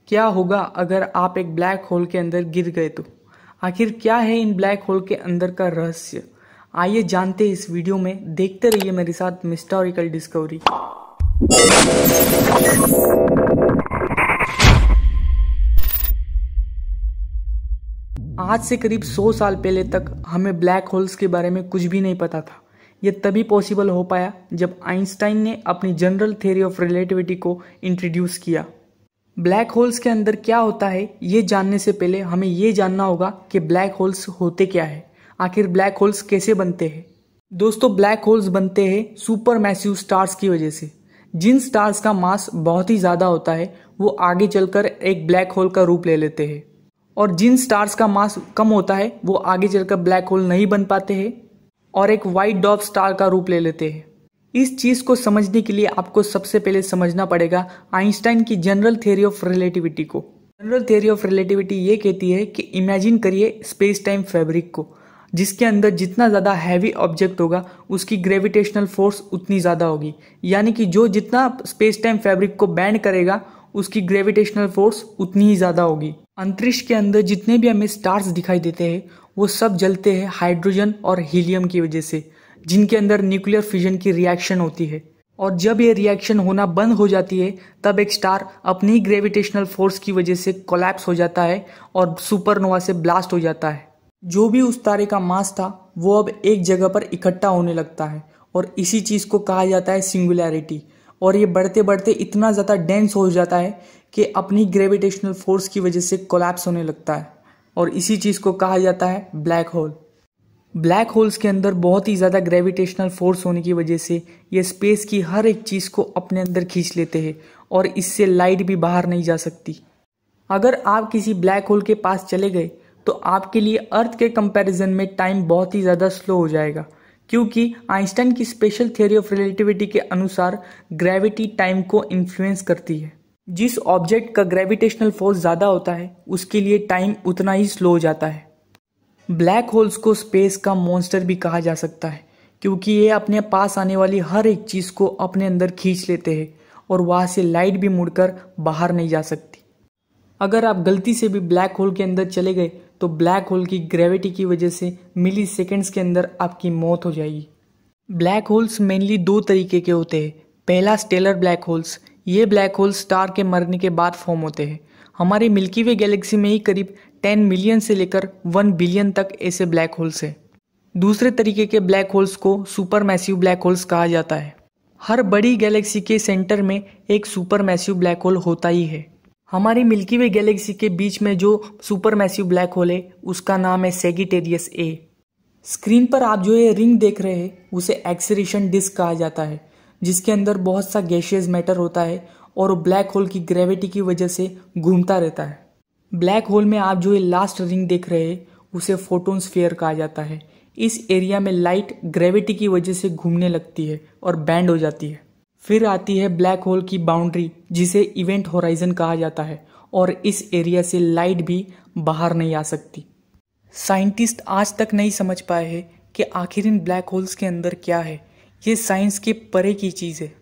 क्या होगा अगर आप एक ब्लैक होल के अंदर गिर गए तो? आखिर क्या है इन ब्लैक होल के अंदर का रहस्य? आइए जानते हैं इस वीडियो में। देखते रहिए मेरे साथ मिस्टोरिकल डिस्कवरी। आज से करीब 100 साल पहले तक हमें ब्लैक होल्स के बारे में कुछ भी नहीं पता था। यह तभी पॉसिबल हो पाया जब आइंस्टाइन ने अपनी जनरल थ्योरी ऑफ रिलेटिविटी को इंट्रोड्यूस किया। ब्लैक होल्स के अंदर क्या होता है ये जानने से पहले हमें ये जानना होगा कि ब्लैक होल्स होते क्या है, आखिर ब्लैक होल्स कैसे बनते हैं। दोस्तों, ब्लैक होल्स बनते हैं सुपर मैसिव स्टार्स की वजह से। जिन स्टार्स का मास बहुत ही ज्यादा होता है वो आगे चलकर एक ब्लैक होल का रूप ले लेते हैं, और जिन स्टार्स का मास कम होता है वो आगे चलकर ब्लैक होल नहीं बन पाते हैं और एक व्हाइट डॉर्फ स्टार का रूप ले लेते हैं। इस चीज को समझने के लिए आपको सबसे पहले समझना पड़ेगा आइंस्टाइन की जनरल थ्योरी ऑफ रिलेटिविटी को। जनरल थ्योरी ऑफ रिलेटिविटी ये कहती है कि इमेजिन करिए स्पेस टाइम फैब्रिक को, जिसके अंदर जितना ज्यादा हैवी ऑब्जेक्ट होगा उसकी ग्रेविटेशनल फोर्स उतनी ज्यादा होगी। यानी कि जो जितना स्पेस टाइम फैब्रिक को बैंड करेगा उसकी ग्रेविटेशनल फोर्स उतनी ही ज्यादा होगी। अंतरिक्ष के अंदर जितने भी हमें स्टार्स दिखाई देते हैं वो सब जलते हैं हाइड्रोजन और हीलियम की वजह से, जिनके अंदर न्यूक्लियर फिजन की रिएक्शन होती है। और जब ये रिएक्शन होना बंद हो जाती है तब एक स्टार अपनी ग्रेविटेशनल फोर्स की वजह से कोलैप्स हो जाता है और सुपरनोवा से ब्लास्ट हो जाता है। जो भी उस तारे का मास था वो अब एक जगह पर इकट्ठा होने लगता है और इसी चीज को कहा जाता है सिंगुलैरिटी। और ये बढ़ते बढ़ते इतना ज्यादा डेंस हो जाता है कि अपनी ग्रेविटेशनल फोर्स की वजह से कोलैप्स होने लगता है, और इसी चीज को कहा जाता है ब्लैक होल। ब्लैक होल्स के अंदर बहुत ही ज्यादा ग्रेविटेशनल फोर्स होने की वजह से ये स्पेस की हर एक चीज को अपने अंदर खींच लेते हैं और इससे लाइट भी बाहर नहीं जा सकती। अगर आप किसी ब्लैक होल के पास चले गए तो आपके लिए अर्थ के कंपैरिजन में टाइम बहुत ही ज्यादा स्लो हो जाएगा, क्योंकि आइंस्टाइन की स्पेशल थ्योरी ऑफ रिलेटिविटी के अनुसार ग्रेविटी टाइम को इन्फ्लुएंस करती है। जिस ऑब्जेक्ट का ग्रेविटेशनल फोर्स ज्यादा होता है उसके लिए टाइम उतना ही स्लो हो जाता है। ब्लैक होल्स को स्पेस का मॉन्स्टर भी कहा जा सकता है, क्योंकि ये अपने पास आने वाली हर एक चीज को अपने अंदर खींच लेते हैं और वहां से लाइट भी मुड़कर बाहर नहीं जा सकती। अगर आप गलती से भी ब्लैक होल के अंदर चले गए तो ब्लैक होल की ग्रेविटी की वजह से मिली सेकेंड्स के अंदर आपकी मौत हो जाएगी। ब्लैक होल्स मेनली दो तरीके के होते हैं। पहला स्टेलर ब्लैक होल्स। ये ब्लैक होल्स स्टार के मरने के बाद फॉर्म होते हैं। हमारी मिल्की वे गैलेक्सी में ही करीब 10 मिलियन से लेकर 1 बिलियन तक ऐसे ब्लैक होल्स हैं। दूसरे तरीके के ब्लैक होल्स को सुपर मैसिव ब्लैक होल्स कहा जाता है। हर बड़ी गैलेक्सी के सेंटर में एक सुपर मैसिव ब्लैक होल होता ही है। हमारी मिल्की वे गैलेक्सी के बीच में जो सुपर मैसिव ब्लैक होल है उसका नाम है सैजिटेरियस ए। स्क्रीन पर आप जो ये रिंग देख रहे हैं उसे एक्सेलरेशन डिस्क कहा जाता है, जिसके अंदर बहुत सा गैसियस मैटर होता है और ब्लैक होल की ग्रेविटी की वजह से घूमता रहता है। ब्लैक होल में आप जो ये लास्ट रिंग देख रहे हैं उसे फोटोन स्फीयर कहा जाता है। इस एरिया में लाइट ग्रेविटी की वजह से घूमने लगती है और बैंड हो जाती है। फिर आती है ब्लैक होल की बाउंड्री, जिसे इवेंट होराइजन कहा जाता है, और इस एरिया से लाइट भी बाहर नहीं आ सकती। साइंटिस्ट आज तक नहीं समझ पाए हैं कि आखिर इन ब्लैक होल्स के अंदर क्या है। ये साइंस के परे की चीज है।